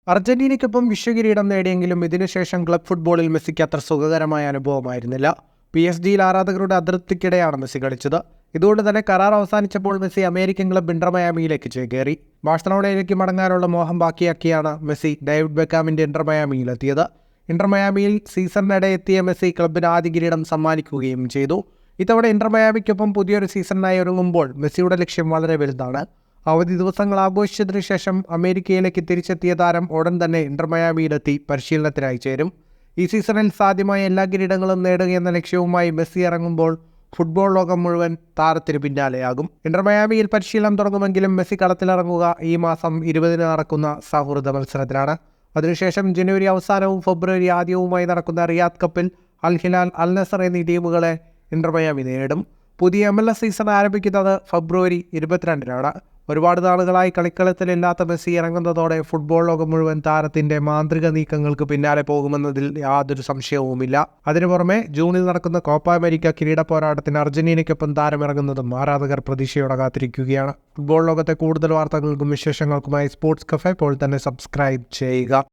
അർജന്റീനയ്ക്കൊപ്പം വിശ്വകിരീടം നേടിയെങ്കിലും ഇതിനുശേഷം ക്ലബ് ഫുട്ബോളിൽ മെസ്സിക്ക് അത്ര സുഖകരമായ അനുഭവമായിരുന്നില്ല. PSG ആരാധകരുടെ അതൃപ്തിക്കിടെയാണ് മെസ്സി കളിച്ചത്. ഇതുകൊണ്ട് തന്നെ കരാർ അവസാനിച്ചപ്പോൾ മെസ്സി അമേരിക്കൻ ക്ലബ് ഇന്റർ മയാമിയിലേക്ക് ചേക്കേറി. ബാഴ്സലോണയിലേക്ക് മടങ്ങാനുള്ള മോഹം ബാക്കിയാക്കിയാണ് മെസ്സി ഡേവിഡ് ബെക്കാമിന്റെ ഇന്റർ മയാമിയിലെത്തിയത്. ഇന്റർ മയാമിയിൽ സീസണിനിടെ എത്തിയ മെസ്സി ക്ലബിന് ആദ്യ കിരീടം സമ്മാനിക്കുകയും ചെയ്തു. ഇത്തവണ ഇന്റർ മയാമിക്കൊപ്പം പുതിയൊരു സീസണിനായി ഒരുങ്ങുമ്പോൾ മെസ്സിയുടെ ലക്ഷ്യം വളരെ വലുതാണ്. അവധി ദിവസങ്ങൾ ആഘോഷിച്ചതിനു ശേഷം അമേരിക്കയിലേക്ക് തിരിച്ചെത്തിയ താരം ഉടൻ തന്നെ ഇന്റർ മയാമിയിലെത്തി പരിശീലനത്തിനായി ചേരും. ഈ സീസണിൽ സാധ്യമായ എല്ലാ കിരീടങ്ങളും നേടുകയെന്ന ലക്ഷ്യവുമായി മെസ്സി ഇറങ്ങുമ്പോൾ ഫുട്ബോൾ ലോകം മുഴുവൻ താരത്തിന് പിന്നാലെയാകും. ഇന്റർ മയാമിയിൽ പരിശീലനം തുടങ്ങുമെങ്കിലും മെസ്സി കളത്തിലിറങ്ങുക ഈ മാസം 20 നടക്കുന്ന സൗഹൃദ മത്സരത്തിലാണ്. അതിനുശേഷം ജനുവരി അവസാനവും ഫെബ്രുവരി ആദ്യവുമായി നടക്കുന്ന റിയാദ് കപ്പിൽ അൽ ഹിലാൽ, അൽ നസർ എന്നീ ടീമുകളെ ഇന്റർ മയാമി നേരിടും. പുതിയ MLS സീസൺ ആരംഭിക്കുന്നത് ഫെബ്രുവരി 22-നാണ്. ഒരുപാട് നാളുകളായി കളിക്കളത്തിലില്ലാത്ത മെസ്സി ഇറങ്ങുന്നതോടെ ഫുട്ബോൾ ലോകം മുഴുവൻ താരത്തിന്റെ മാന്ത്രിക നീക്കങ്ങൾക്ക് പിന്നാലെ പോകുമെന്നതിൽ യാതൊരു സംശയവുമില്ല. അതിനു പുറമെ ജൂണിൽ നടക്കുന്ന കോപ്പ അമേരിക്ക കിരീട പോരാട്ടത്തിന് അർജന്റീനയ്ക്കൊപ്പം താരമിറങ്ങുന്നതും ആരാധകർ പ്രതീക്ഷയോടെ കാത്തിരിക്കുകയാണ്. ഫുട്ബോൾ ലോകത്തെ കൂടുതൽ വാർത്തകൾക്കും വിശേഷങ്ങൾക്കുമായി സ്പോർട്സ് കഫേ ഇപ്പോൾ തന്നെ സബ്സ്ക്രൈബ് ചെയ്യുക.